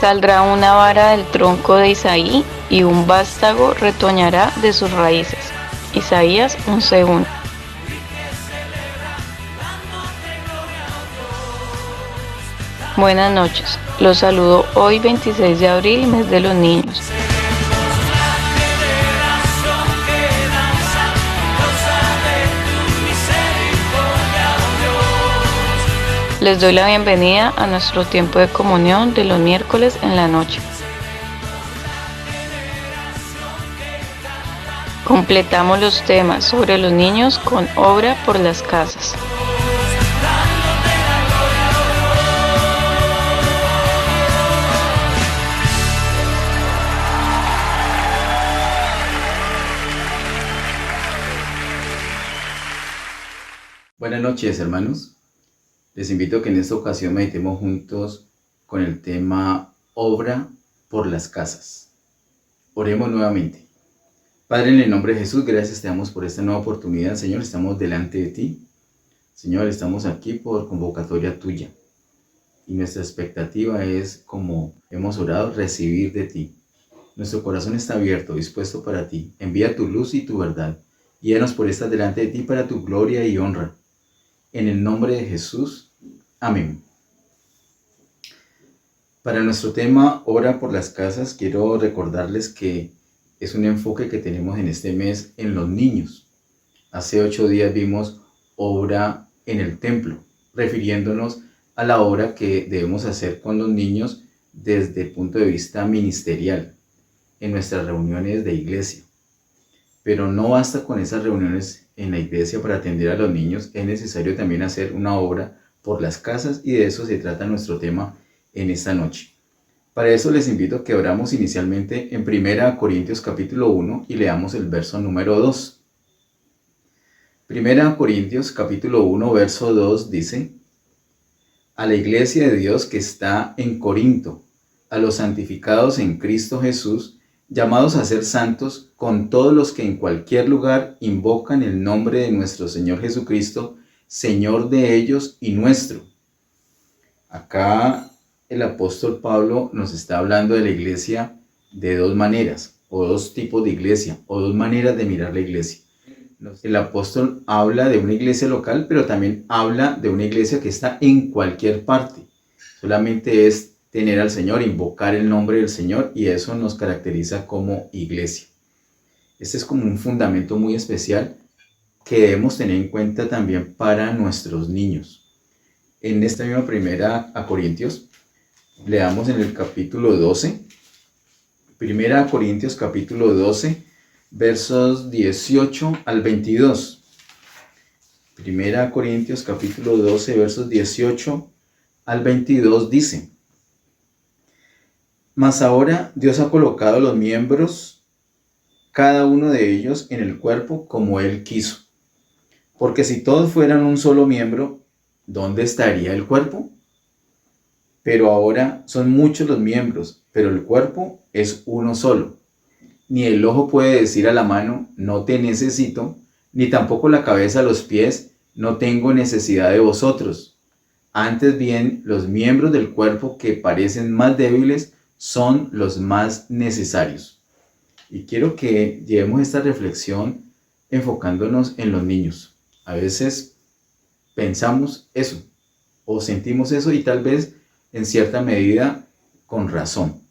Saldrá una vara del tronco de Isaí y un vástago retoñará de sus raíces. Isaías 11:1. Buenas noches, los saludo hoy 26 de abril, mes de los niños. Les doy la bienvenida a nuestro tiempo de comunión de los miércoles en la noche. Completamos los temas sobre los niños con obra por las casas. Buenas noches, hermanos. Les invito a que en esta ocasión meditemos juntos con el tema Obra por las casas. Oremos nuevamente. Padre, en el nombre de Jesús, gracias te damos por esta nueva oportunidad. Señor, estamos delante de ti. Señor, estamos aquí por convocatoria tuya. Y nuestra expectativa es, como hemos orado, recibir de ti. Nuestro corazón está abierto, dispuesto para ti. Envía tu luz y tu verdad. Guíanos por estar delante de ti para tu gloria y honra. En el nombre de Jesús. Amén. Para nuestro tema, Ora por las casas, quiero recordarles que es un enfoque que tenemos en este mes en los niños. Hace 8 días vimos obra en el templo, refiriéndonos a la obra que debemos hacer con los niños desde el punto de vista ministerial, en nuestras reuniones de iglesia. Pero no basta con esas reuniones en la iglesia para atender a los niños, es necesario también hacer una obra por las casas, y de eso se trata nuestro tema en esta noche. Para eso les invito a que oramos inicialmente en 1 Corintios capítulo 1 y leamos el verso número 2. 1 Corintios capítulo 1 verso 2 dice: A la iglesia de Dios que está en Corinto, a los santificados en Cristo Jesús, llamados a ser santos, con todos los que en cualquier lugar invocan el nombre de nuestro Señor Jesucristo, Señor de ellos y nuestro. Acá el apóstol Pablo nos está hablando de la iglesia de dos maneras, o dos tipos de iglesia, o dos maneras de mirar la iglesia. El apóstol habla de una iglesia local, pero también habla de una iglesia que está en cualquier parte. Solamente es tener al Señor, invocar el nombre del Señor, y eso nos caracteriza como iglesia. Este es como un fundamento muy especial que debemos tener en cuenta también para nuestros niños. En esta misma 1 Corintios, leamos en el capítulo 12, 1 Corintios capítulo 12, versos 18 al 22. 1 Corintios capítulo 12, versos 18 al 22 dice: Mas ahora Dios ha colocado los miembros, cada uno de ellos, en el cuerpo como Él quiso. Porque si todos fueran un solo miembro, ¿dónde estaría el cuerpo? Pero ahora son muchos los miembros, pero el cuerpo es uno solo. Ni el ojo puede decir a la mano, no te necesito, ni tampoco la cabeza a los pies, no tengo necesidad de vosotros. Antes bien, los miembros del cuerpo que parecen más débiles son los más necesarios. Y quiero que llevemos esta reflexión enfocándonos en los niños. A veces pensamos eso o sentimos eso, y tal vez en cierta medida con razón.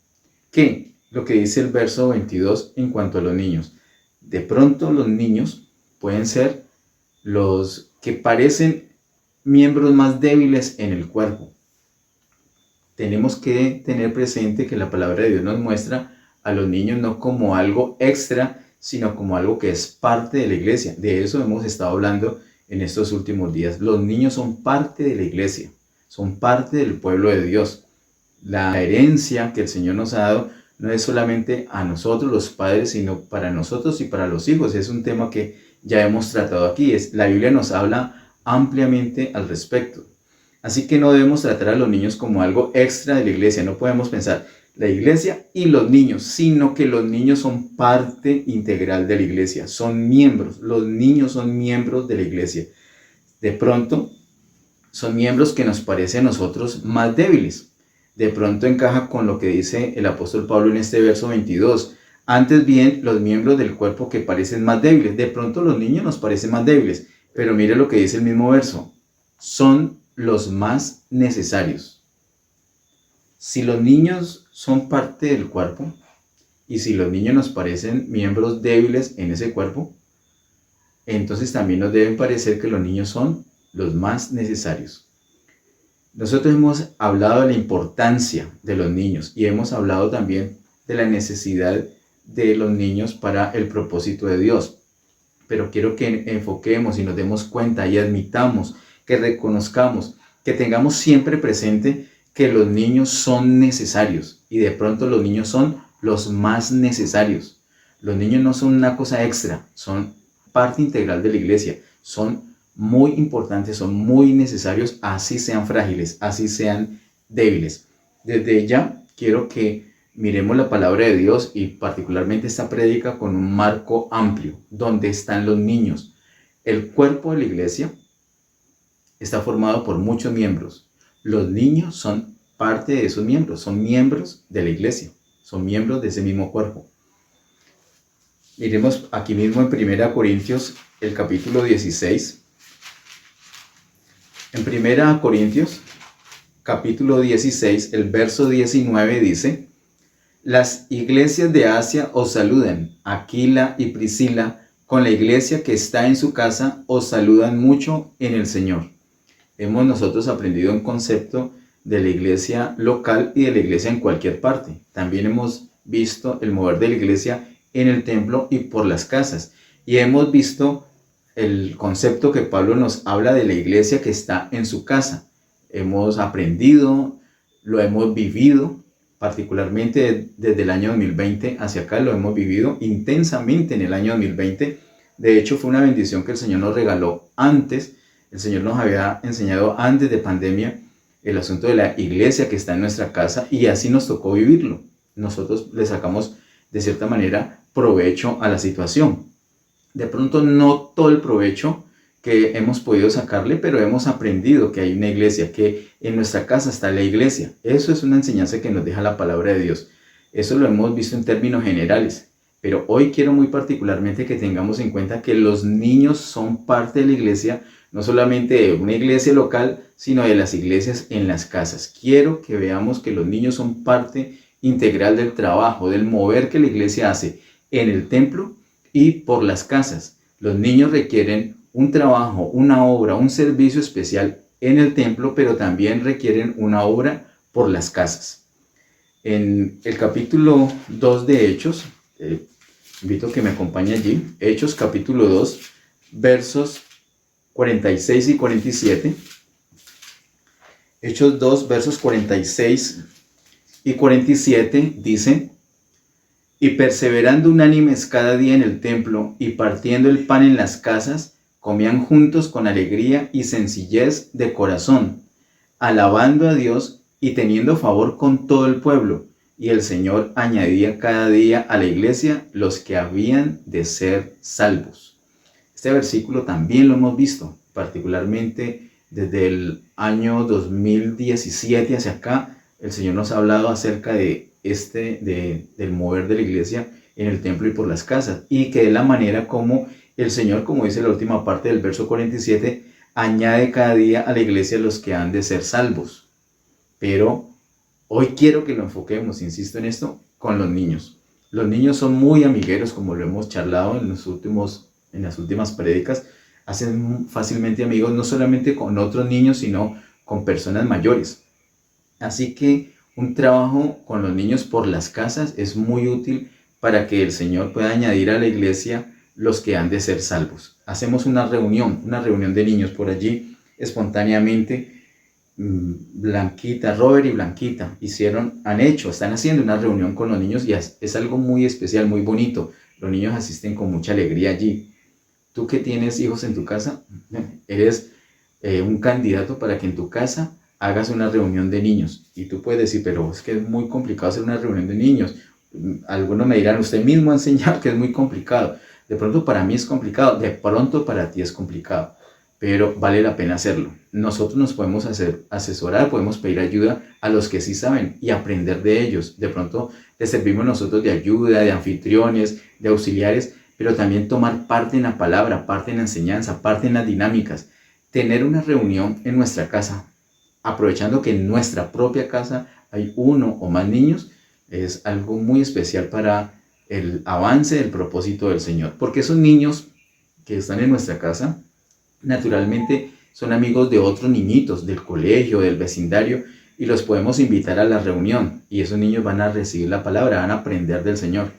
¿Qué? Lo que dice el verso 22 en cuanto a los niños. De pronto los niños pueden ser los que parecen miembros más débiles en el cuerpo. Tenemos que tener presente que la palabra de Dios nos muestra a los niños no como algo extra, sino como algo que es parte de la iglesia. De eso hemos estado hablando en estos últimos días. Los niños son parte de la iglesia, son parte del pueblo de Dios. La herencia que el Señor nos ha dado no es solamente a nosotros los padres, sino para nosotros y para los hijos. Es un tema que ya hemos tratado aquí. La Biblia nos habla ampliamente al respecto. Así que no debemos tratar a los niños como algo extra de la iglesia. No podemos pensar la iglesia y los niños, sino que los niños son parte integral de la iglesia, son miembros, los niños son miembros de la iglesia. De pronto, son miembros que nos parecen a nosotros más débiles. de pronto encaja con lo que dice el apóstol Pablo en este verso 22. Antes bien, los miembros del cuerpo que parecen más débiles. De pronto los niños nos parecen más débiles, pero mire lo que dice el mismo verso. Son los más necesarios. Si los niños son parte del cuerpo, y si los niños nos parecen miembros débiles en ese cuerpo, entonces también nos deben parecer que los niños son los más necesarios. Nosotros hemos hablado de la importancia de los niños y hemos hablado también de la necesidad de los niños para el propósito de Dios. Pero quiero que enfoquemos y nos demos cuenta y admitamos, que reconozcamos, que tengamos siempre presente que los niños son necesarios y de pronto los niños son los más necesarios. Los niños no son una cosa extra, son parte integral de la iglesia, son muy importantes, son muy necesarios, así sean frágiles, así sean débiles. Desde ya quiero que miremos la palabra de Dios y particularmente esta prédica con un marco amplio, donde están los niños. El cuerpo de la iglesia está formado por muchos miembros. Los niños son parte de esos miembros, son miembros de la iglesia, son miembros de ese mismo cuerpo. Miremos aquí mismo en 1 Corintios, el capítulo 16. En 1 Corintios, capítulo 16, el verso 19 dice: las iglesias de Asia os saludan, Aquila y Priscila, con la iglesia que está en su casa, os saludan mucho en el Señor. Hemos nosotros aprendido un concepto de la iglesia local y de la iglesia en cualquier parte. También hemos visto el mover de la iglesia en el templo y por las casas. Y hemos visto el concepto que Pablo nos habla de la iglesia que está en su casa. Hemos aprendido, lo hemos vivido, particularmente desde el año 2020 hacia acá, lo hemos vivido intensamente en el año 2020. De hecho, fue una bendición que el Señor nos regaló antes. El Señor nos había enseñado antes de pandemia el asunto de la iglesia que está en nuestra casa y así nos tocó vivirlo. Nosotros le sacamos de cierta manera provecho a la situación. De pronto no todo el provecho que hemos podido sacarle, pero hemos aprendido que hay una iglesia, que en nuestra casa está la iglesia. Eso es una enseñanza que nos deja la palabra de Dios. Eso lo hemos visto en términos generales. Pero hoy quiero muy particularmente que tengamos en cuenta que los niños son parte de la iglesia, no solamente de una iglesia local, sino de las iglesias en las casas. Quiero que veamos que los niños son parte integral del trabajo, del mover que la iglesia hace en el templo y por las casas. Los niños requieren un trabajo, una obra, un servicio especial en el templo, pero también requieren una obra por las casas. En el capítulo 2 de Hechos, invito a que me acompañe allí, Hechos capítulo 2, versos 46 y 47. Hechos 2, versos 46 y 47 dice: y perseverando unánimes cada día en el templo y partiendo el pan en las casas, comían juntos con alegría y sencillez de corazón, alabando a Dios y teniendo favor con todo el pueblo. Y el Señor añadía cada día a la iglesia los que habían de ser salvos. Este versículo también lo hemos visto, particularmente desde el año 2017 hacia acá. El Señor nos ha hablado acerca de del mover de la iglesia en el templo y por las casas, y que es la manera como el Señor, como dice la última parte del verso 47, añade cada día a la iglesia los que han de ser salvos. Pero hoy quiero que lo enfoquemos, insisto en esto, con los niños. Los niños son muy amigueros, como lo hemos charlado en las últimas prédicas. Hacen fácilmente amigos, no solamente con otros niños, sino con personas mayores. Así que un trabajo con los niños por las casas es muy útil para que el Señor pueda añadir a la iglesia los que han de ser salvos. Hacemos una reunión de niños por allí espontáneamente. Blanquita, Robert y Blanquita están haciendo una reunión con los niños y es algo muy especial, muy bonito. Los niños asisten con mucha alegría allí. Tú que tienes hijos en tu casa, eres un candidato para que en tu casa hagas una reunión de niños. Y tú puedes decir, pero es que es muy complicado hacer una reunión de niños. Algunos me dirán, usted mismo ha enseñado que es muy complicado. De pronto para mí es complicado, de pronto para ti es complicado. pero vale la pena hacerlo. Nosotros nos podemos asesorar, podemos pedir ayuda a los que sí saben y aprender de ellos. De pronto les servimos nosotros de ayuda, de anfitriones, de auxiliares, pero también tomar parte en la palabra, parte en la enseñanza, parte en las dinámicas. Tener una reunión en nuestra casa, aprovechando que en nuestra propia casa hay uno o más niños, es algo muy especial para el avance del propósito del Señor. Porque esos niños que están en nuestra casa, naturalmente son amigos de otros niñitos del colegio, del vecindario, y los podemos invitar a la reunión, y esos niños van a recibir la palabra, van a aprender del Señor.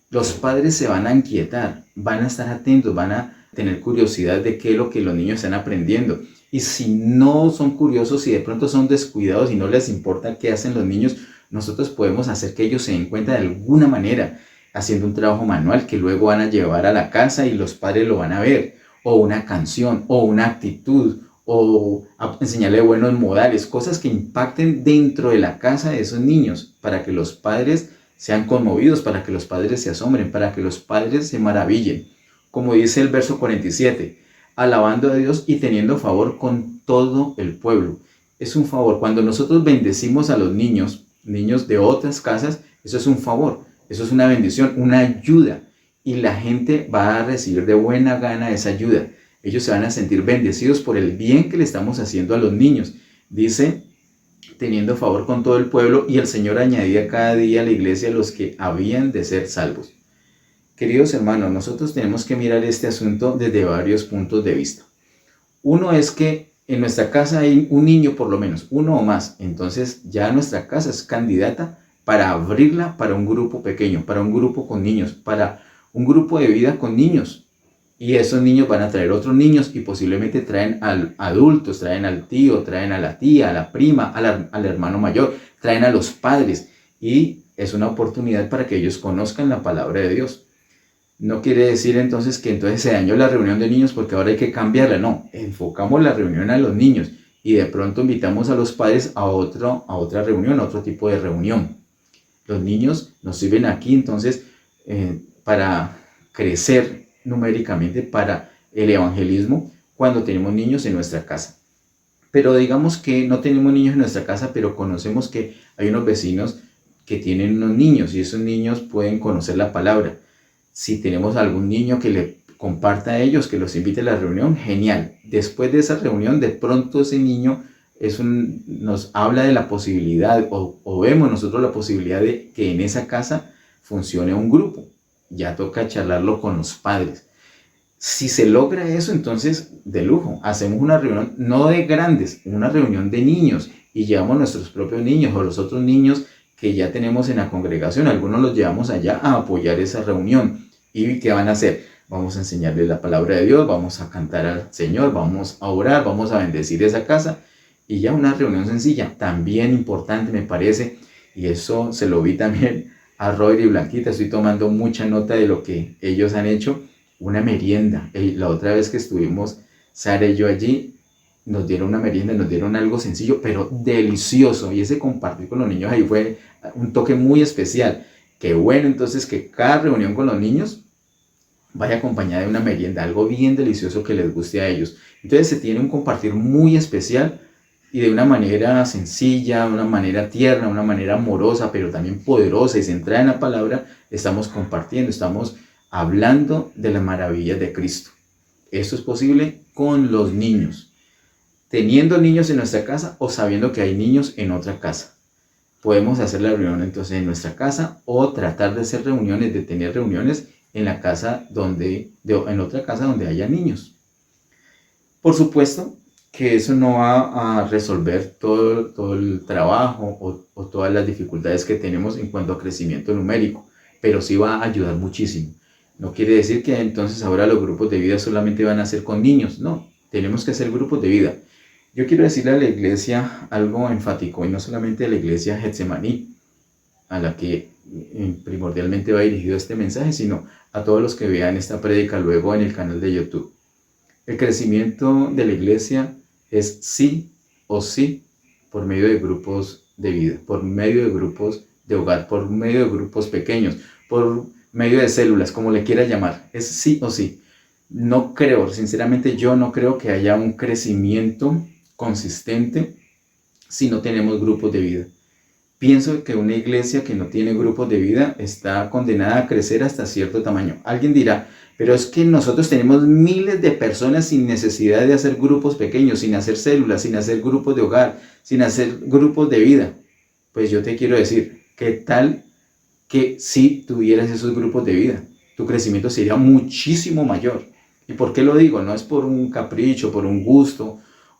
Los padres se van a inquietar, van a estar atentos, van a tener curiosidad de qué es lo que los niños están aprendiendo. Y si no son curiosos, si de pronto son descuidados y no les importa qué hacen los niños, nosotros podemos hacer que ellos se den cuenta de alguna manera, haciendo un trabajo manual que luego van a llevar a la casa y los padres lo van a ver, o una canción, o una actitud, o enseñarle buenos modales, cosas que impacten dentro de la casa de esos niños, para que los padres sean conmovidos, para que los padres se asombren, para que los padres se maravillen. Como dice el verso 47, alabando a Dios y teniendo favor con todo el pueblo. Es un favor. Cuando nosotros bendecimos a los niños, niños de otras casas, eso es un favor, eso es una bendición, una ayuda. Y la gente va a recibir de buena gana esa ayuda. Ellos se van a sentir bendecidos por el bien que le estamos haciendo a los niños. Dice, teniendo favor con todo el pueblo, y el Señor añadía cada día a la iglesia los que habían de ser salvos. Queridos hermanos, nosotros tenemos que mirar este asunto desde varios puntos de vista. Uno es que en nuestra casa hay un niño por lo menos, uno o más. Entonces ya nuestra casa es candidata para abrirla para un grupo pequeño, para un grupo con niños, para un grupo de vida con niños. Y esos niños van a traer otros niños y posiblemente traen al adultos, traen al tío, traen a la tía, a la prima, al hermano mayor, traen a los padres. Y es una oportunidad para que ellos conozcan la palabra de Dios. No quiere decir entonces que entonces se dañó la reunión de niños porque ahora hay que cambiarla. No, enfocamos la reunión a los niños y de pronto invitamos a los padres a otra reunión, a otro tipo de reunión. Los niños nos sirven aquí entonces para crecer numéricamente, para el evangelismo, cuando tenemos niños en nuestra casa. Pero digamos que no tenemos niños en nuestra casa, pero conocemos que hay unos vecinos que tienen unos niños y esos niños pueden conocer la palabra. Si tenemos algún niño que le comparta a ellos, que los invite a la reunión, genial. Después de esa reunión, de pronto ese niño nos habla de la posibilidad, o vemos nosotros la posibilidad de que en esa casa funcione un grupo. Ya toca charlarlo con los padres. Si se logra eso, entonces de lujo. Hacemos una reunión, no de grandes, una reunión de niños, y llevamos nuestros propios niños o los otros niños que ya tenemos en la congregación. Algunos los llevamos allá a apoyar esa reunión. ¿Y qué van a hacer? Vamos a enseñarles la palabra de Dios, vamos a cantar al Señor, vamos a orar, vamos a bendecir esa casa. Y ya una reunión sencilla, también importante me parece, y eso se lo vi también a Roy y Blanquita. Estoy tomando mucha nota de lo que ellos han hecho. Una merienda. La otra vez que estuvimos, Sara y yo allí, nos dieron una merienda, nos dieron algo sencillo, pero delicioso. Y ese compartir con los niños ahí fue un toque muy especial. Qué bueno entonces que cada reunión con los niños vaya acompañada de una merienda, algo bien delicioso que les guste a ellos. Entonces se tiene un compartir muy especial y de una manera sencilla, una manera tierna, una manera amorosa, pero también poderosa y centrada en la palabra. Estamos compartiendo, estamos hablando de las maravillas de Cristo. Esto es posible con los niños, teniendo niños en nuestra casa o sabiendo que hay niños en otra casa. Podemos hacer la reunión entonces en nuestra casa o tratar de hacer reuniones, de tener reuniones en la casa en otra casa donde haya niños. Por supuesto que eso no va a resolver todo el trabajo o todas las dificultades que tenemos en cuanto a crecimiento numérico, pero sí va a ayudar muchísimo. No quiere decir que entonces ahora los grupos de vida solamente van a ser con niños. No, tenemos que hacer grupos de vida. Yo quiero decirle a la iglesia algo enfático, y no solamente a la iglesia Getsemaní, a la que primordialmente va dirigido este mensaje, sino a todos los que vean esta prédica luego en el canal de YouTube. El crecimiento de la iglesia es sí o sí por medio de grupos de vida, por medio de grupos de hogar, por medio de grupos pequeños, por medio de células, como le quiera llamar. Es sí o sí. No creo, sinceramente yo no creo que haya un crecimiento consistente si no tenemos grupos de vida. Pienso que una iglesia que no tiene grupos de vida está condenada a crecer hasta cierto tamaño. Alguien dirá, pero es que nosotros tenemos miles de personas sin necesidad de hacer grupos pequeños, sin hacer células, sin hacer grupos de hogar, sin hacer grupos de vida. Pues yo te quiero decir, ¿qué tal que si tuvieras esos grupos de vida? Tu crecimiento sería muchísimo mayor. ¿Y por qué lo digo? No es por un capricho, por un gusto,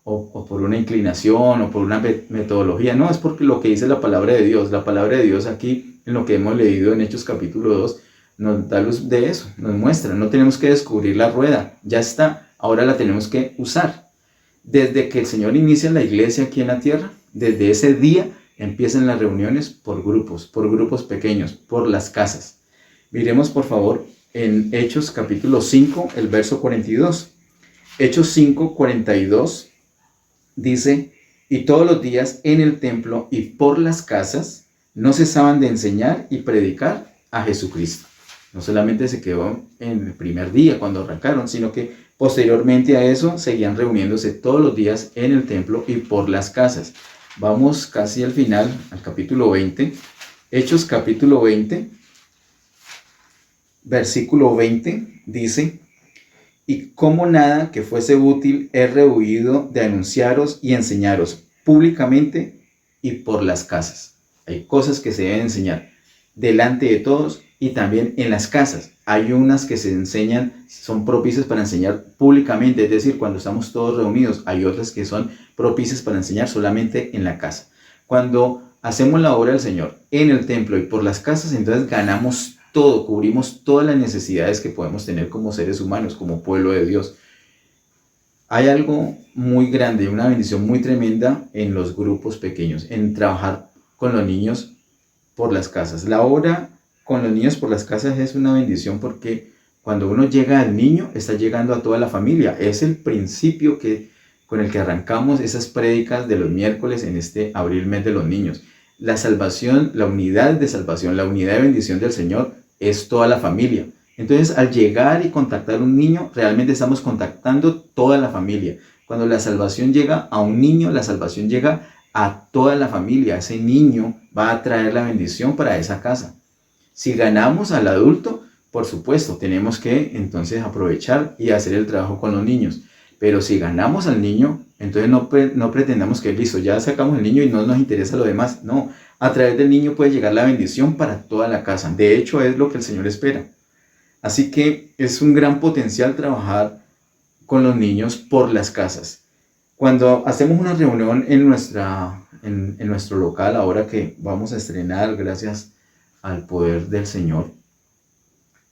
o por una inclinación, o por una metodología. No, es porque lo que dice la palabra de Dios. La palabra de Dios aquí, en lo que hemos leído en Hechos capítulo 2, nos da luz de eso, nos muestra. No tenemos que descubrir la rueda, ya está, ahora la tenemos que usar. Desde que el Señor inicia la iglesia aquí en la tierra, desde ese día empiezan las reuniones por grupos pequeños, por las casas. Miremos por favor en Hechos capítulo 5, el verso 42. Hechos 5, 42 dice, y todos los días en el templo y por las casas no cesaban de enseñar y predicar a Jesucristo. No solamente se quedó en el primer día cuando arrancaron, sino que posteriormente a eso seguían reuniéndose todos los días en el templo y por las casas. Vamos casi al final, al capítulo 20. Hechos capítulo 20, versículo 20, dice, y como nada que fuese útil he rehuido de anunciaros y enseñaros públicamente y por las casas. Hay cosas que se deben enseñar delante de todos y también en las casas. Hay unas que se enseñan, son propicias para enseñar públicamente, es decir, cuando estamos todos reunidos. Hay otras que son propicias para enseñar solamente en la casa. Cuando hacemos la obra del Señor en el templo y por las casas, entonces ganamos todo, cubrimos todas las necesidades que podemos tener como seres humanos, como pueblo de Dios. Hay algo muy grande, una bendición muy tremenda en los grupos pequeños, en trabajar con los niños por las casas. La obra con los niños por las casas es una bendición porque cuando uno llega al niño, está llegando a toda la familia. Es el principio con el que arrancamos esas prédicas de los miércoles en este abril, mes de los niños. La salvación, la unidad de salvación, la unidad de bendición del Señor es toda la familia. Entonces, al llegar y contactar a un niño, realmente estamos contactando toda la familia. Cuando la salvación llega a un niño, la salvación llega a toda la familia. Ese niño va a traer la bendición para esa casa. Si ganamos al adulto, por supuesto, tenemos que entonces aprovechar y hacer el trabajo con los niños. Pero si ganamos al niño, entonces no pretendamos que listo, ya sacamos el niño y no nos interesa lo demás. No, a través del niño puede llegar la bendición para toda la casa. De hecho, es lo que el Señor espera. Así que es un gran potencial trabajar con los niños por las casas. Cuando hacemos una reunión en nuestro local, ahora que vamos a estrenar, gracias al poder del Señor,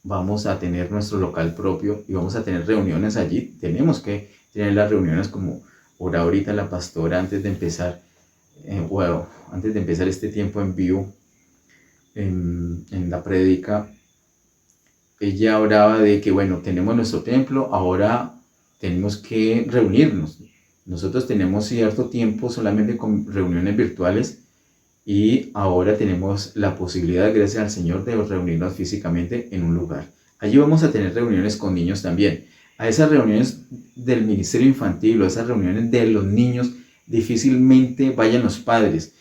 vamos a tener nuestro local propio y vamos a tener reuniones allí. Tenemos que tener las reuniones como ora ahorita la pastora antes de empezar, antes de empezar este tiempo en vivo, en la prédica. Ella oraba de que, bueno, tenemos nuestro templo, ahora tenemos que reunirnos. Nosotros tenemos cierto tiempo solamente con reuniones virtuales y ahora tenemos la posibilidad, gracias al Señor, de reunirnos físicamente en un lugar. Allí vamos a tener reuniones con niños también. A esas reuniones del ministerio infantil o esas reuniones de los niños difícilmente vayan los padres.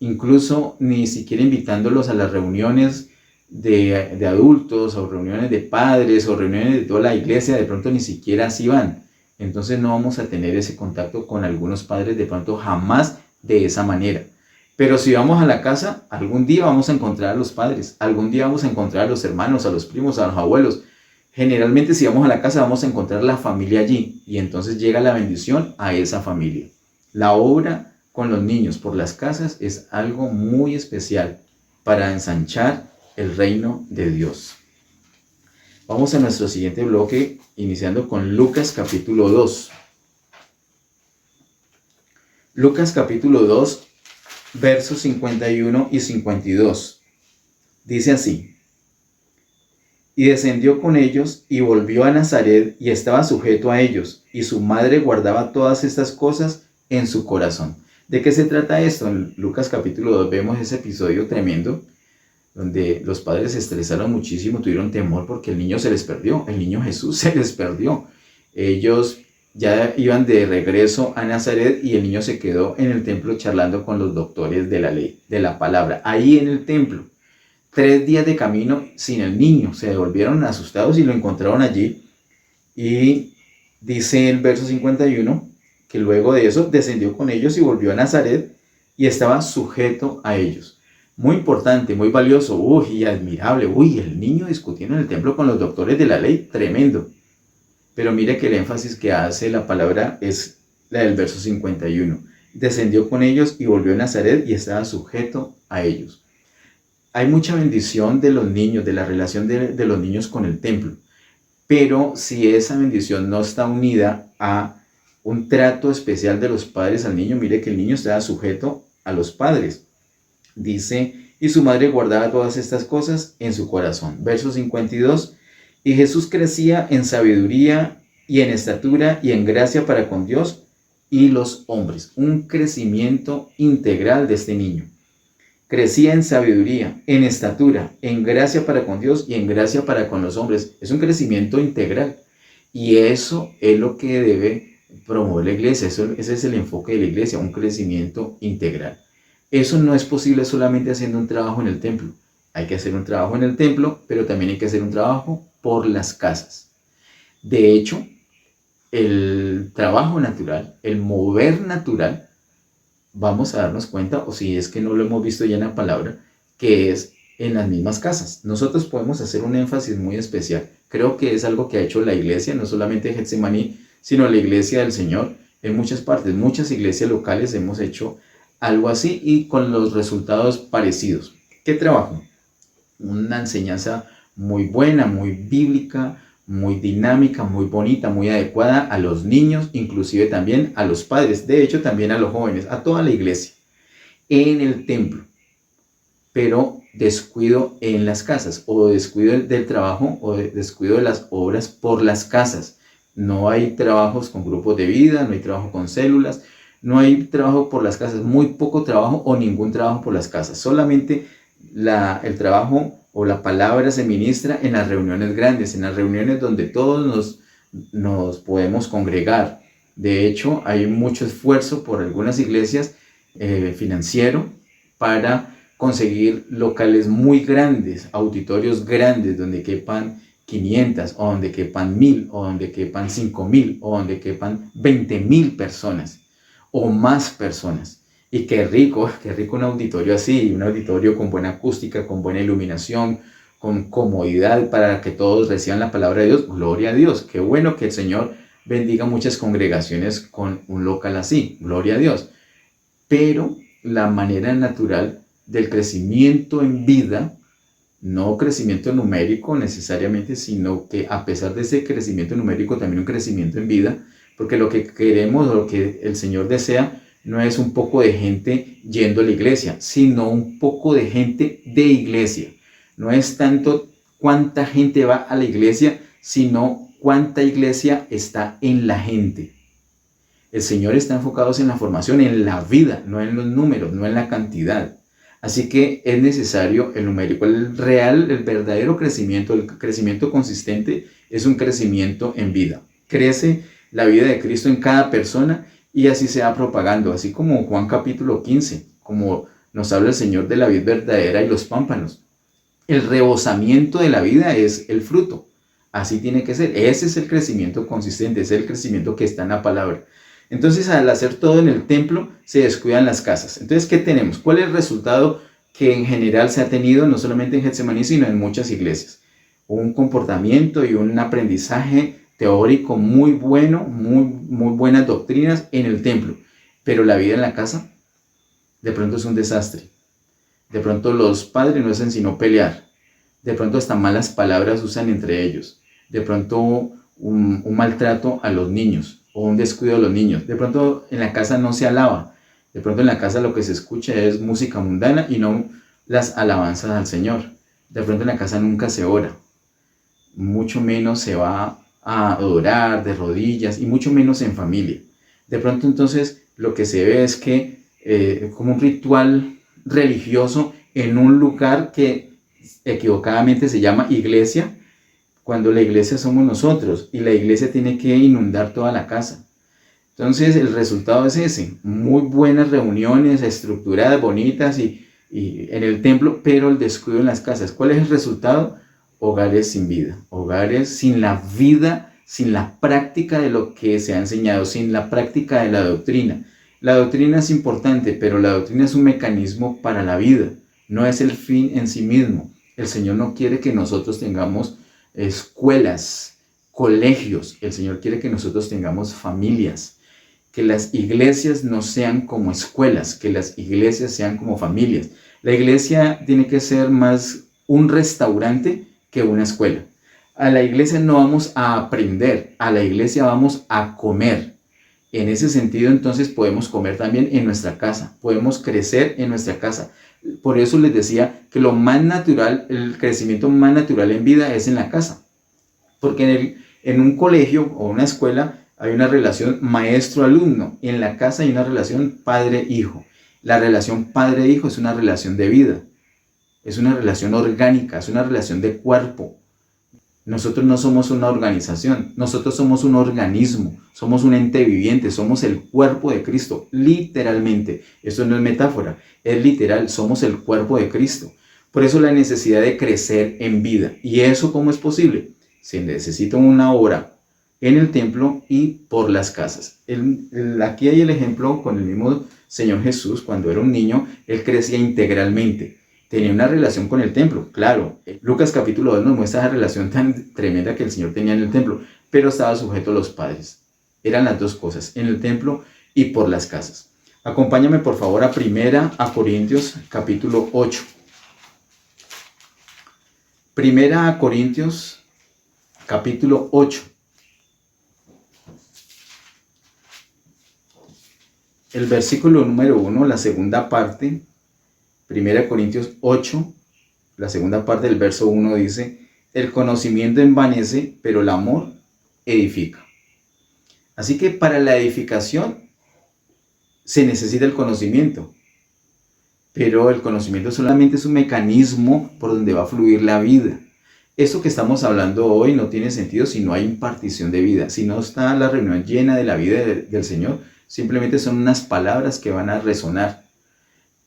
Incluso ni siquiera invitándolos a las reuniones de adultos o reuniones de padres o reuniones de toda la iglesia, de pronto ni siquiera así van. Entonces no vamos a tener ese contacto con algunos padres de pronto jamás de esa manera. Pero si vamos a la casa, algún día vamos a encontrar a los padres, algún día vamos a encontrar a los hermanos, a los primos, a los abuelos. Generalmente si vamos a la casa vamos a encontrar la familia allí y entonces llega la bendición a esa familia. La obra con los niños por las casas es algo muy especial para ensanchar el reino de Dios. Vamos a nuestro siguiente bloque, iniciando con Lucas capítulo 2. Lucas capítulo 2, versos 51 y 52. Dice así: y descendió con ellos y volvió a Nazaret y estaba sujeto a ellos, y su madre guardaba todas estas cosas en su corazón. ¿De qué se trata esto? En Lucas capítulo 2 vemos ese episodio tremendo donde los padres se estresaron muchísimo, tuvieron temor porque el niño se les perdió, el niño Jesús se les perdió. Ellos ya iban de regreso a Nazaret y el niño se quedó en el templo charlando con los doctores de la ley, de la palabra, ahí en el templo. 3 días de camino sin el niño, se devolvieron asustados y lo encontraron allí. Y dice el verso 51 que luego de eso descendió con ellos y volvió a Nazaret y estaba sujeto a ellos. Muy importante, muy valioso, y admirable. El niño discutiendo en el templo con los doctores de la ley, tremendo. Pero mire que el énfasis que hace la palabra es la del verso 51. Descendió con ellos y volvió a Nazaret y estaba sujeto a ellos. Hay mucha bendición de los niños, de la relación de los niños con el templo. Pero si esa bendición no está unida a un trato especial de los padres al niño, mire que el niño estaba sujeto a los padres. Dice, y su madre guardaba todas estas cosas en su corazón. Verso 52, y Jesús crecía en sabiduría y en estatura y en gracia para con Dios y los hombres. Un crecimiento integral de este niño. Crecía en sabiduría, en estatura, en gracia para con Dios y en gracia para con los hombres. Es un crecimiento integral. Y eso es lo que debe promover la iglesia. Ese es el enfoque de la iglesia, un crecimiento integral. Eso no es posible solamente haciendo un trabajo en el templo. Hay que hacer un trabajo en el templo, pero también hay que hacer un trabajo por las casas. De hecho, el trabajo natural, el mover natural, vamos a darnos cuenta, o si es que no lo hemos visto ya en la palabra, que es en las mismas casas. Nosotros podemos hacer un énfasis muy especial. Creo que es algo que ha hecho la iglesia, no solamente Getsemaní, sino la iglesia del Señor en muchas partes. Muchas iglesias locales hemos hecho algo así y con los resultados parecidos. ¿Qué trabajo? Una enseñanza muy buena, muy bíblica, muy dinámica, muy bonita, muy adecuada a los niños, inclusive también a los padres, de hecho también a los jóvenes, a toda la iglesia, en el templo, pero descuido en las casas, o descuido del trabajo, o descuido de las obras por las casas. No hay trabajos con grupos de vida, no hay trabajo con células, no hay trabajo por las casas, muy poco trabajo o ningún trabajo por las casas, solamente el trabajo o la palabra se ministra en las reuniones grandes, en las reuniones donde todos nos podemos congregar. De hecho, hay mucho esfuerzo por algunas iglesias financiero para conseguir locales muy grandes, auditorios grandes, donde quepan 500, o donde quepan 1000, o donde quepan 5000, o donde quepan 20,000 personas, o más personas. Y qué rico un auditorio así, un auditorio con buena acústica, con buena iluminación, con comodidad para que todos reciban la palabra de Dios. Gloria a Dios, qué bueno que el Señor bendiga muchas congregaciones con un local así, gloria a Dios. Pero la manera natural del crecimiento en vida, no crecimiento numérico necesariamente, sino que a pesar de ese crecimiento numérico, también un crecimiento en vida, porque lo que queremos, lo que el Señor desea, no es un poco de gente yendo a la iglesia, sino un poco de gente de iglesia. No es tanto cuánta gente va a la iglesia, sino cuánta iglesia está en la gente. El Señor está enfocado en la formación, en la vida, no en los números, no en la cantidad. Así que es necesario el numérico. El real, el verdadero crecimiento, el crecimiento consistente es un crecimiento en vida. Crece la vida de Cristo en cada persona y así se va propagando, así como Juan capítulo 15, como nos habla el Señor de la vid verdadera y los pámpanos. El rebosamiento de la vida es el fruto, así tiene que ser. Ese es el crecimiento consistente, ese es el crecimiento que está en la palabra. Entonces, al hacer todo en el templo, se descuidan las casas. Entonces, ¿qué tenemos? ¿Cuál es el resultado que en general se ha tenido, no solamente en Getsemaní, sino en muchas iglesias? Un comportamiento y un aprendizaje teórico muy bueno, muy buenas doctrinas en el templo, pero la vida en la casa de pronto es un desastre. De pronto los padres no hacen sino pelear, de pronto hasta malas palabras usan entre ellos, de pronto un maltrato a los niños o un descuido a los niños, de pronto en la casa no se alaba, de pronto en la casa lo que se escucha es música mundana y no las alabanzas al Señor, de pronto en la casa nunca se ora, mucho menos se va a adorar de rodillas y mucho menos en familia. De pronto entonces lo que se ve es que como un ritual religioso en un lugar que equivocadamente se llama iglesia, cuando la iglesia somos nosotros y la iglesia tiene que inundar toda la casa. Entonces el resultado es ese, muy buenas reuniones estructuradas, bonitas y en el templo, pero el descuido en las casas. ¿Cuál es el resultado? Hogares sin vida, hogares sin la vida, sin la práctica de lo que se ha enseñado, sin la práctica de la doctrina. La doctrina es importante, pero la doctrina es un mecanismo para la vida, no es el fin en sí mismo. El Señor no quiere que nosotros tengamos escuelas, colegios. El Señor quiere que nosotros tengamos familias, que las iglesias no sean como escuelas, que las iglesias sean como familias. La iglesia tiene que ser más un restaurante que una escuela. A la iglesia no vamos a aprender, a la iglesia vamos a comer. En ese sentido, entonces, podemos comer también en nuestra casa, podemos crecer en nuestra casa. Por eso les decía que lo más natural, el crecimiento más natural en vida es en la casa. Porque en un colegio o una escuela hay una relación maestro-alumno. En la casa hay una relación padre-hijo. La relación padre-hijo es una relación de vida. Es una relación orgánica, es una relación de cuerpo. Nosotros no somos una organización, nosotros somos un organismo, somos un ente viviente, somos el cuerpo de Cristo, literalmente. Eso no es metáfora, es literal, somos el cuerpo de Cristo. Por eso la necesidad de crecer en vida. ¿Y eso cómo es posible? Se necesita una obra en el templo y por las casas. Aquí hay el ejemplo con el mismo Señor Jesús. Cuando era un niño, Él crecía integralmente. Tenía una relación con el templo, claro. Lucas capítulo 2 nos muestra esa relación tan tremenda que el Señor tenía en el templo, pero estaba sujeto a los padres. Eran las dos cosas, en el templo y por las casas. Acompáñame por favor a 1 Corintios capítulo 8. 1 Corintios capítulo 8. El versículo número 1, la segunda parte. 1 Corintios 8, la segunda parte del verso 1 dice: el conocimiento envanece, pero el amor edifica. Así que para la edificación se necesita el conocimiento, pero el conocimiento solamente es un mecanismo por donde va a fluir la vida. Esto que estamos hablando hoy no tiene sentido si no hay impartición de vida, si no está la reunión llena de la vida del Señor. Simplemente son unas palabras que van a resonar.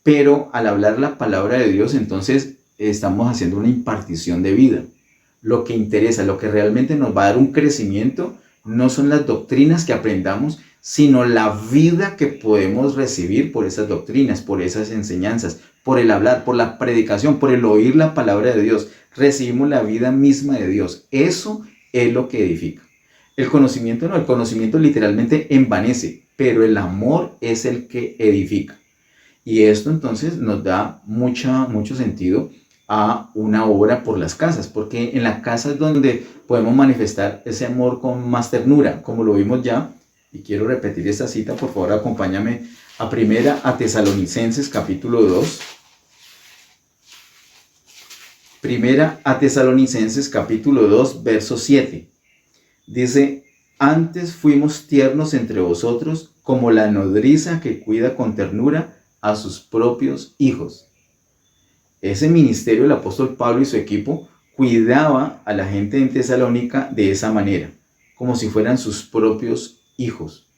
Pero al hablar la palabra de Dios, entonces estamos haciendo una impartición de vida. Lo que interesa, lo que realmente nos va a dar un crecimiento, no son las doctrinas que aprendamos, sino la vida que podemos recibir por esas doctrinas, por esas enseñanzas, por el hablar, por la predicación, por el oír la palabra de Dios. Recibimos la vida misma de Dios. Eso es lo que edifica. El conocimiento no, el conocimiento literalmente envanece, pero el amor es el que edifica. Y esto entonces nos da mucho sentido a una obra por las casas, porque en la casa es donde podemos manifestar ese amor con más ternura, como lo vimos ya. Y quiero repetir esta cita, por favor acompáñame a 1 Tesalonicenses capítulo 2. 1 Tesalonicenses capítulo 2, verso 7. Dice: antes fuimos tiernos entre vosotros, como la nodriza que cuida con ternura a sus propios hijos. Ese ministerio del apóstol Pablo y su equipo cuidaba a la gente en Tesalónica de esa manera, como si fueran sus propios hijos.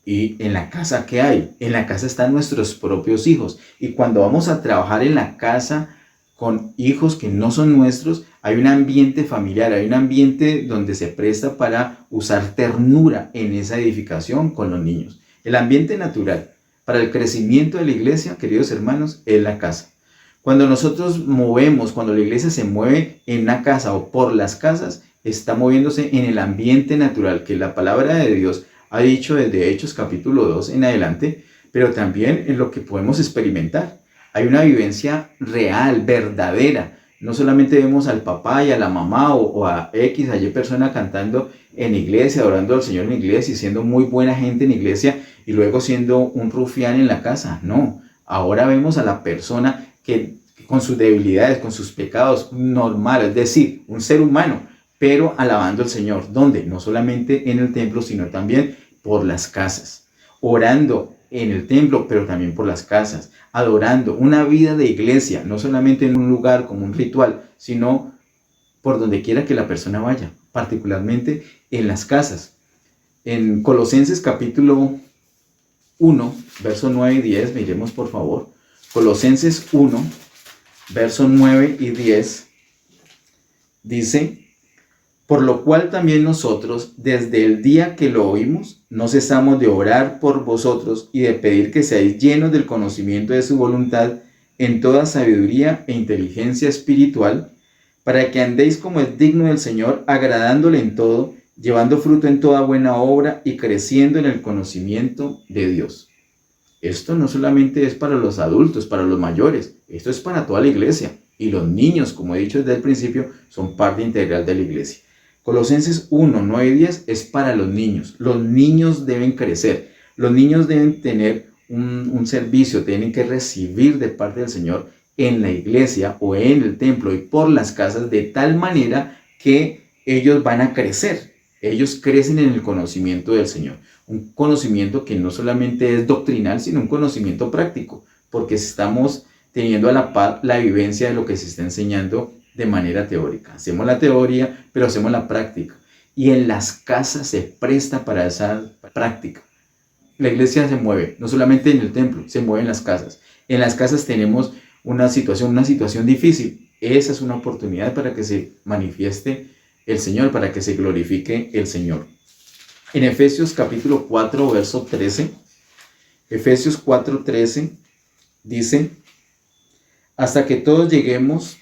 Y en la casa, ¿qué hay? En la casa están nuestros propios hijos. Y cuando vamos a trabajar en la casa con hijos que no son nuestros, hay un ambiente familiar, hay un ambiente donde se presta para usar ternura en esa edificación con los niños. El ambiente natural para el crecimiento de la iglesia, queridos hermanos, es la casa. Cuando nosotros cuando la iglesia se mueve en una casa o por las casas, está moviéndose en el ambiente natural que la palabra de Dios ha dicho desde Hechos capítulo 2 en adelante, pero también en lo que podemos experimentar. Hay una vivencia real, verdadera. No solamente vemos al papá y a la mamá o a X, a Y persona cantando en iglesia, adorando al Señor en iglesia y siendo muy buena gente en iglesia y luego siendo un rufián en la casa. No, ahora vemos a la persona que con sus debilidades, con sus pecados, normal, es decir, un ser humano, pero alabando al Señor. ¿Dónde? No solamente en el templo, sino también por las casas, orando en el templo, pero también por las casas, adorando, una vida de iglesia, no solamente en un lugar como un ritual, sino por donde quiera que la persona vaya, particularmente en las casas. En Colosenses capítulo 1, versos 9 y 10, miremos por favor. Colosenses 1, versos 9 y 10, dice: por lo cual también nosotros, desde el día que lo oímos, no cesamos de orar por vosotros y de pedir que seáis llenos del conocimiento de su voluntad en toda sabiduría e inteligencia espiritual, para que andéis como es digno del Señor, agradándole en todo, llevando fruto en toda buena obra y creciendo en el conocimiento de Dios. Esto no solamente es para los adultos, para los mayores, esto es para toda la iglesia. Y los niños, como he dicho desde el principio, son parte integral de la iglesia. Colosenses 1, 9 y 10 es para los niños. Los niños deben crecer. Los niños deben tener un servicio, tienen que recibir de parte del Señor en la iglesia o en el templo y por las casas, de tal manera que ellos van a crecer. Ellos crecen en el conocimiento del Señor. Un conocimiento que no solamente es doctrinal, sino un conocimiento práctico, porque estamos teniendo a la par la vivencia de lo que se está enseñando de manera teórica. Hacemos la teoría, pero hacemos la práctica. Y en las casas se presta para esa práctica. La iglesia se mueve, no solamente en el templo, se mueve en las casas. En las casas tenemos una situación difícil. Esa es una oportunidad para que se manifieste el Señor, para que se glorifique el Señor. En Efesios capítulo 4, verso 13, Efesios 4, 13, dice: hasta que todos lleguemos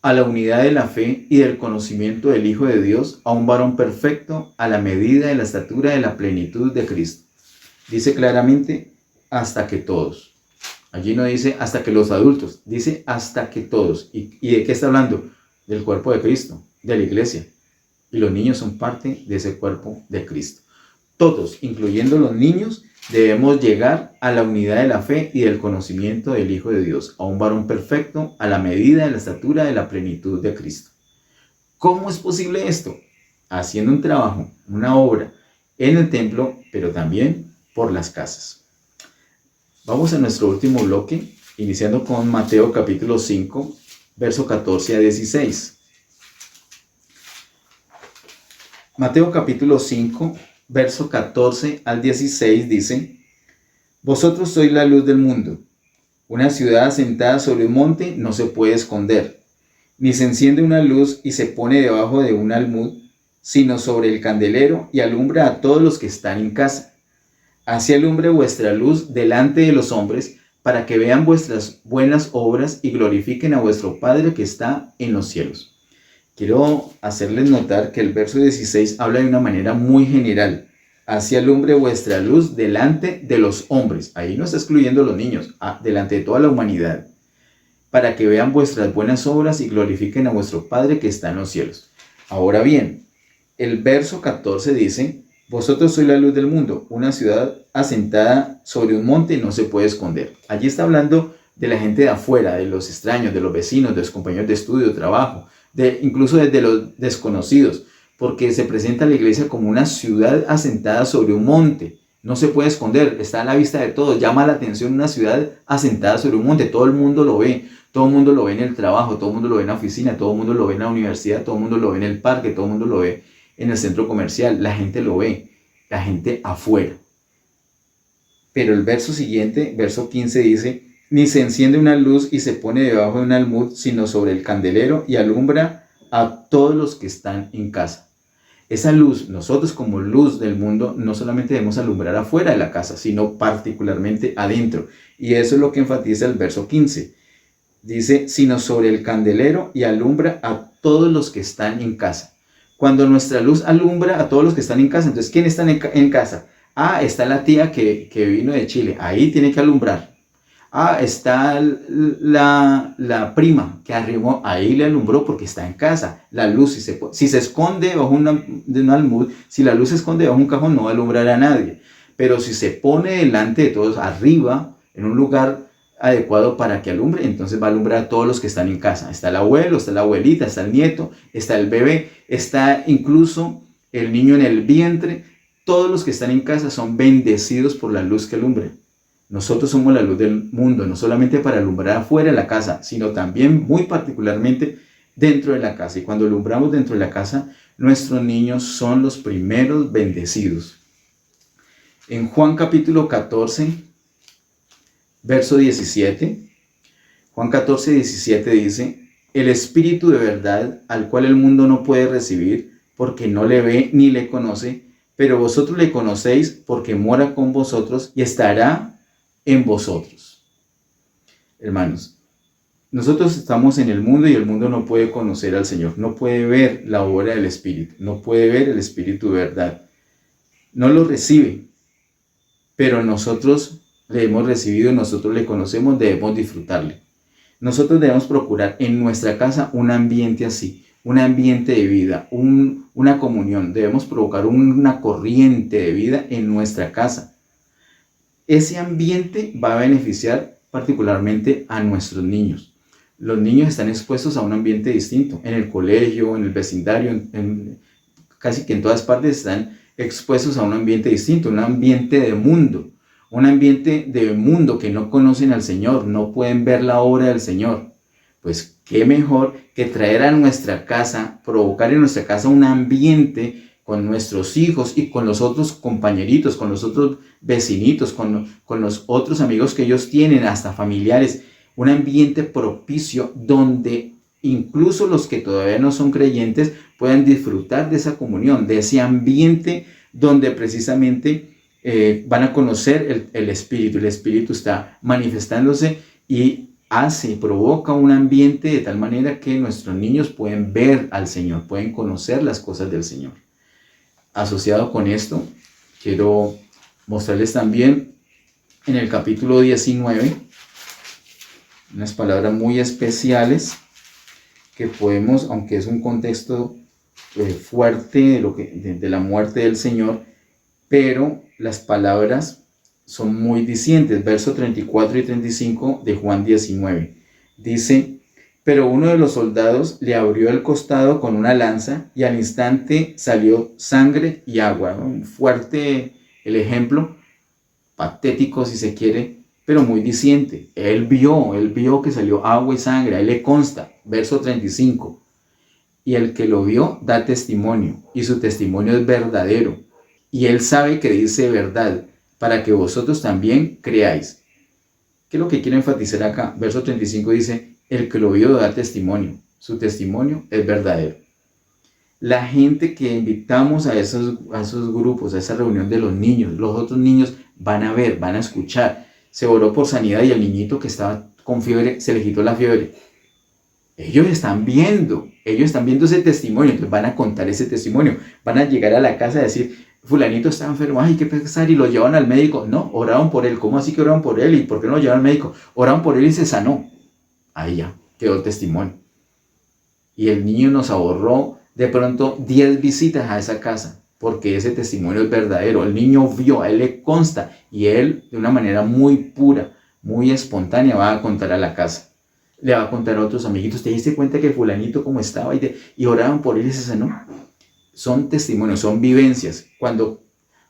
a la unidad de la fe y del conocimiento del Hijo de Dios, a un varón perfecto, a la medida de la estatura de la plenitud de Cristo. Dice claramente, hasta que todos. Allí no dice hasta que los adultos, dice hasta que todos. ¿Y de qué está hablando? Del cuerpo de Cristo, de la iglesia. Y los niños son parte de ese cuerpo de Cristo. Todos, incluyendo los niños, debemos llegar a la unidad de la fe y del conocimiento del Hijo de Dios, a un varón perfecto, a la medida de la estatura de la plenitud de Cristo. ¿Cómo es posible esto? Haciendo un trabajo, una obra en el templo, pero también por las casas. Vamos a nuestro último bloque, iniciando con Mateo capítulo 5, verso 14 a 16. Mateo capítulo 5, verso 14 al 16 dice: vosotros sois la luz del mundo. Una ciudad asentada sobre un monte no se puede esconder, ni se enciende una luz y se pone debajo de un almud, sino sobre el candelero y alumbra a todos los que están en casa. Así alumbre vuestra luz delante de los hombres, para que vean vuestras buenas obras y glorifiquen a vuestro Padre que está en los cielos. Quiero hacerles notar que el verso 16 habla de una manera muy general. Así alumbre vuestra luz delante de los hombres. Ahí no está excluyendo a los niños, delante de toda la humanidad. Para que vean vuestras buenas obras y glorifiquen a vuestro Padre que está en los cielos. Ahora bien, el verso 14 dice: vosotros sois la luz del mundo. Una ciudad asentada sobre un monte no se puede esconder. Allí está hablando de la gente de afuera, de los extraños, de los vecinos, de los compañeros de estudio, de trabajo, incluso de los desconocidos, porque se presenta la iglesia como una ciudad asentada sobre un monte. No se puede esconder, está a la vista de todos. Llama la atención una ciudad asentada sobre un monte. Todo el mundo lo ve. Todo el mundo lo ve en el trabajo, todo el mundo lo ve en la oficina, todo el mundo lo ve en la universidad, todo el mundo lo ve en el parque, todo el mundo lo ve en el centro comercial. La gente lo ve, la gente afuera. Pero el verso siguiente, verso 15 dice: ni se enciende una luz y se pone debajo de un almud, sino sobre el candelero y alumbra a todos los que están en casa. Esa luz, nosotros como luz del mundo, no solamente debemos alumbrar afuera de la casa, sino particularmente adentro. Y eso es lo que enfatiza el verso 15. Dice: sino sobre el candelero y alumbra a todos los que están en casa. Cuando nuestra luz alumbra a todos los que están en casa, entonces, ¿quién está en casa? Está la tía que vino de Chile, ahí tiene que alumbrar. Está la prima que arrimó, ahí le alumbró porque está en casa. La luz, si se esconde bajo de un almud, si la luz se esconde bajo un cajón, no va a alumbrar a nadie. Pero si se pone delante de todos, arriba, en un lugar adecuado para que alumbre, entonces va a alumbrar a todos los que están en casa. Está el abuelo, está la abuelita, está el nieto, está el bebé, está incluso el niño en el vientre. todos los que están en casa son bendecidos por la luz que alumbra. Nosotros somos la luz del mundo, no solamente para alumbrar afuera de la casa, sino también muy particularmente dentro de la casa. Y cuando alumbramos dentro de la casa, nuestros niños son los primeros bendecidos. En Juan capítulo 14, verso 17, Juan 14, 17 dice: el Espíritu de verdad, al cual el mundo no puede recibir, porque no le ve ni le conoce, pero vosotros le conocéis porque mora con vosotros y estará en vosotros. Hermanos, nosotros estamos en el mundo y el mundo no puede conocer al Señor, no puede ver la obra del Espíritu, no puede ver el Espíritu de verdad, no lo recibe, pero nosotros le hemos recibido, nosotros le conocemos, debemos disfrutarle. Nosotros debemos procurar en nuestra casa un ambiente así, un ambiente de vida, una comunión. Debemos provocar una corriente de vida en nuestra casa. Ese ambiente va a beneficiar particularmente a nuestros niños. Los niños están expuestos a un ambiente distinto. En el colegio, en el vecindario, casi que en todas partes están expuestos a un ambiente distinto, un ambiente de mundo. Un ambiente de mundo que no conocen al Señor, no pueden ver la obra del Señor. Pues qué mejor que traer a nuestra casa, provocar en nuestra casa un ambiente con nuestros hijos y con los otros compañeritos, con los otros vecinitos, con los otros amigos que ellos tienen, hasta familiares. Un ambiente propicio donde incluso los que todavía no son creyentes puedan disfrutar de esa comunión, de ese ambiente donde precisamente van a conocer el Espíritu. El Espíritu está manifestándose y provoca un ambiente de tal manera que nuestros niños pueden ver al Señor, pueden conocer las cosas del Señor. Asociado con esto, quiero mostrarles también en el capítulo 19 unas palabras muy especiales que podemos, aunque es un contexto fuerte de la muerte del Señor, pero las palabras son muy dicientes. Versos 34 y 35 de Juan 19. Dice: pero uno de los soldados le abrió el costado con una lanza y al instante salió sangre y agua. ¿No? Fuerte el ejemplo, patético si se quiere, pero muy diciente. Él vio que salió agua y sangre, a él le consta. Verso 35. Y el que lo vio da testimonio, y su testimonio es verdadero. Y él sabe que dice verdad, para que vosotros también creáis. ¿Qué es lo que quiero enfatizar acá? Verso 35 dice: el que lo vio da testimonio, su testimonio es verdadero. La gente que invitamos a esos grupos, a esa reunión de los otros niños van a ver, van a escuchar. Se oró por sanidad y el niñito que estaba con fiebre, se le quitó la fiebre. Ellos están viendo ese testimonio, entonces van a contar ese testimonio. Van a llegar a la casa a decir: fulanito está enfermo, ay, qué pesar, y lo llevan al médico. No, oraron por él. ¿Cómo así que oraron por él? ¿Y por qué no lo llevan al médico? Oraron por él y se sanó. Ahí ya quedó el testimonio. Y el niño nos ahorró de pronto 10 visitas a esa casa, porque ese testimonio es verdadero. El niño vio, a él le consta, y él de una manera muy pura, muy espontánea va a contar a la casa. Le va a contar a otros amiguitos: ¿te diste cuenta que fulanito cómo estaba? Y oraban por él y se sanó. Son testimonios, son vivencias. Cuando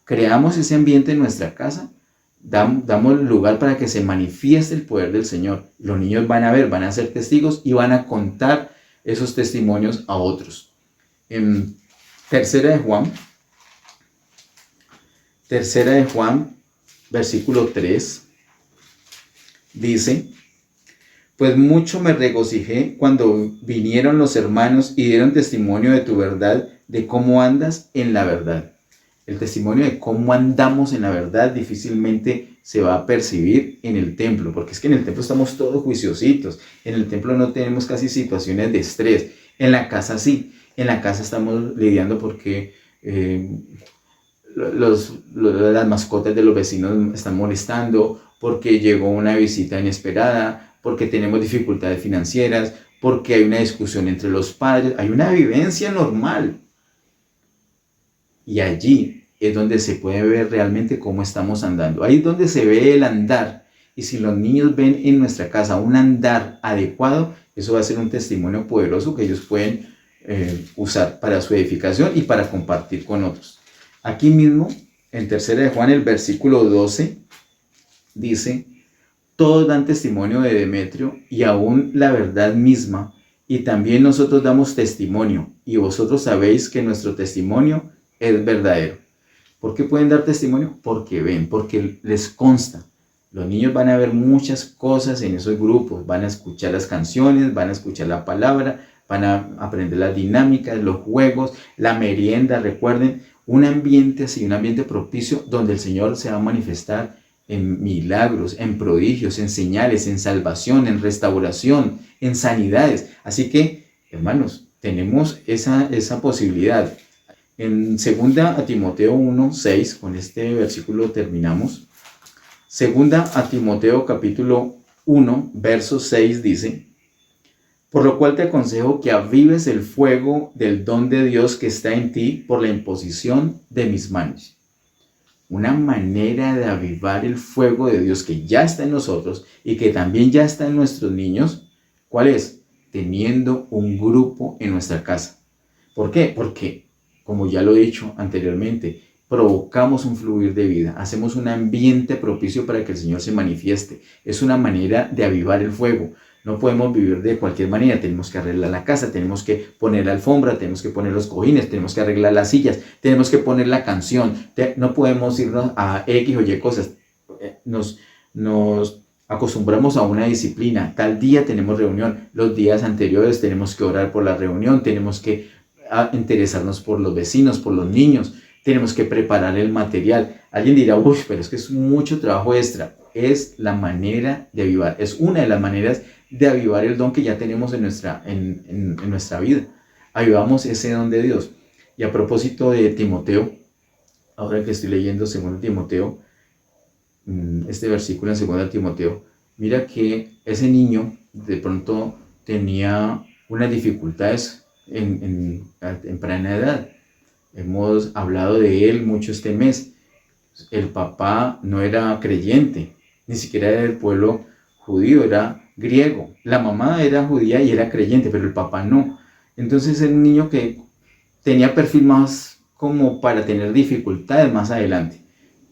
creamos ese ambiente en nuestra casa, damos lugar para que se manifieste el poder del Señor. Los niños van a ver, van a ser testigos y van a contar esos testimonios a otros. En Tercera de Juan, versículo 3, dice: pues mucho me regocijé cuando vinieron los hermanos y dieron testimonio de tu verdad, de cómo andas en la verdad. El testimonio de cómo andamos en la verdad difícilmente se va a percibir en el templo, porque es que en el templo estamos todos juiciositos. En el templo no tenemos casi situaciones de estrés. En la casa sí. En la casa estamos lidiando porque las mascotas de los vecinos están molestando, porque llegó una visita inesperada, porque tenemos dificultades financieras, porque hay una discusión entre los padres. Hay una vivencia normal. Y allí es donde se puede ver realmente cómo estamos andando. Ahí es donde se ve el andar. Y si los niños ven en nuestra casa un andar adecuado, eso va a ser un testimonio poderoso que ellos pueden usar para su edificación y para compartir con otros. Aquí mismo En tercera de Juan, el versículo 12, dice: todos dan testimonio de Demetrio y aún la verdad misma, y también nosotros damos testimonio, y vosotros sabéis que nuestro testimonio es verdadero. ¿Por qué pueden dar testimonio? Porque ven, porque les consta. Los niños van a ver muchas cosas en esos grupos, van a escuchar las canciones, van a escuchar la palabra, van a aprender las dinámicas, los juegos, la merienda. Recuerden, un ambiente así, un ambiente propicio donde el Señor se va a manifestar en milagros, en prodigios, en señales, en salvación, en restauración, en sanidades. Así que, hermanos, tenemos esa posibilidad. En 2 Timoteo 1:6, con este versículo terminamos. 2 Timoteo capítulo 1, verso 6 dice: por lo cual te aconsejo que avives el fuego del don de Dios que está en ti por la imposición de mis manos. Una manera de avivar el fuego de Dios que ya está en nosotros y que también ya está en nuestros niños, ¿cuál es? Teniendo un grupo en nuestra casa. ¿Por qué? Porque, como ya lo he dicho anteriormente, provocamos un fluir de vida, hacemos un ambiente propicio para que el Señor se manifieste. Es una manera de avivar el fuego. No podemos vivir de cualquier manera, tenemos que arreglar la casa, tenemos que poner la alfombra, tenemos que poner los cojines, tenemos que arreglar las sillas, tenemos que poner la canción. No podemos irnos a X o Y cosas. Nos acostumbramos a una disciplina. Tal día tenemos reunión, los días anteriores tenemos que orar por la reunión, tenemos que interesarnos por los vecinos, por los niños, tenemos que preparar el material. Alguien dirá: uy, pero es que es mucho trabajo extra. Es la manera de avivar, es una de las maneras de avivar el don que ya tenemos en nuestra vida. Avivamos ese don de Dios. Y a propósito de Timoteo, ahora que estoy leyendo 2 Timoteo, este versículo en 2 Timoteo, mira que ese niño de pronto tenía unas dificultades en temprana edad. Hemos hablado de él mucho este mes. El papá no era creyente, ni siquiera era del pueblo judío, era griego. La mamá era judía y era creyente, pero el papá no. Entonces era un niño que tenía perfil más como para tener dificultades más adelante,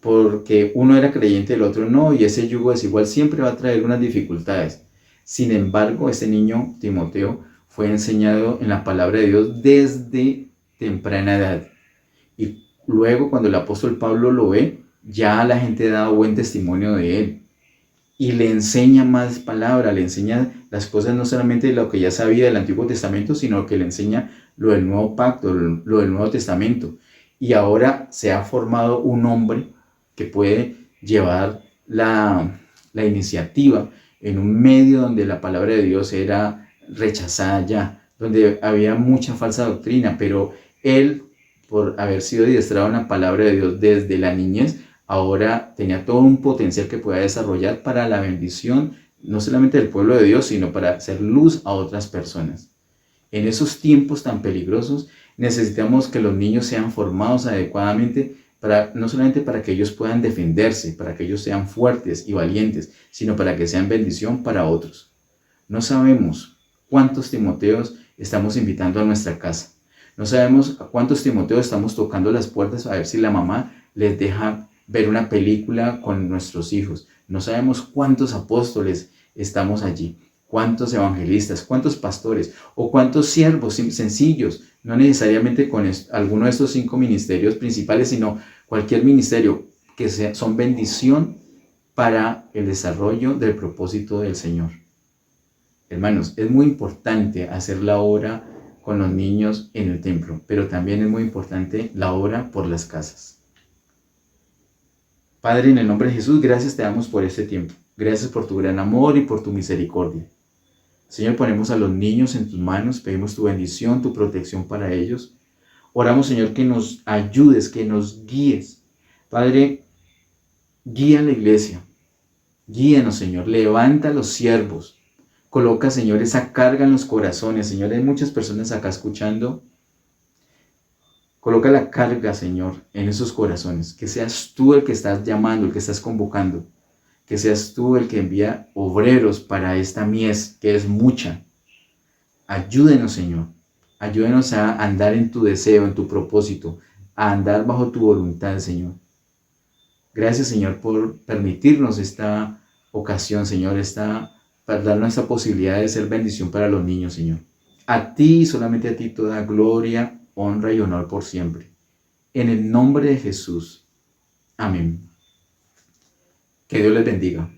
porque uno era creyente y el otro no, y ese yugo desigual siempre va a traer unas dificultades. Sin embargo, este niño, Timoteo, fue enseñado en la palabra de Dios desde temprana edad. Y luego, cuando el apóstol Pablo lo ve, ya la gente da buen testimonio de él. Y le enseña más palabra, le enseña las cosas no solamente de lo que ya sabía del Antiguo Testamento, sino que le enseña lo del Nuevo Pacto, lo del Nuevo Testamento. Y ahora se ha formado un hombre que puede llevar la iniciativa en un medio donde la palabra de Dios era rechazada ya, donde había mucha falsa doctrina, pero él, por haber sido adiestrado en la palabra de Dios desde la niñez, ahora tenía todo un potencial que podía desarrollar para la bendición, no solamente del pueblo de Dios, sino para hacer luz a otras personas. En esos tiempos tan peligrosos, necesitamos que los niños sean formados adecuadamente, no solamente para que ellos puedan defenderse, para que ellos sean fuertes y valientes, sino para que sean bendición para otros. No sabemos cuántos Timoteos estamos invitando a nuestra casa. No sabemos a cuántos Timoteos estamos tocando las puertas a ver si la mamá les deja ver una película con nuestros hijos. No sabemos cuántos apóstoles estamos allí, cuántos evangelistas, cuántos pastores o cuántos siervos sencillos, no necesariamente con alguno de estos 5 ministerios principales, sino cualquier ministerio que son bendición para el desarrollo del propósito del Señor. Hermanos, es muy importante hacer la obra con los niños en el templo, pero también es muy importante la obra por las casas. Padre, en el nombre de Jesús, gracias te damos por este tiempo. Gracias por tu gran amor y por tu misericordia. Señor, ponemos a los niños en tus manos, pedimos tu bendición, tu protección para ellos. Oramos, Señor, que nos ayudes, que nos guíes. Padre, guía a la iglesia. Guíanos, Señor. Levanta a los siervos. Coloca, Señor, esa carga en los corazones. Señor, hay muchas personas acá escuchando. Coloca la carga, Señor, en esos corazones. Que seas tú el que estás llamando, el que estás convocando. Que seas tú el que envía obreros para esta mies, que es mucha. Ayúdenos, Señor. Ayúdenos a andar en tu deseo, en tu propósito. A andar bajo tu voluntad, Señor. Gracias, Señor, por permitirnos esta ocasión, Señor, para darnos esta posibilidad de ser bendición para los niños, Señor. A ti, solamente a ti, toda gloria, honra y honor por siempre. En el nombre de Jesús. Amén. Que Dios les bendiga.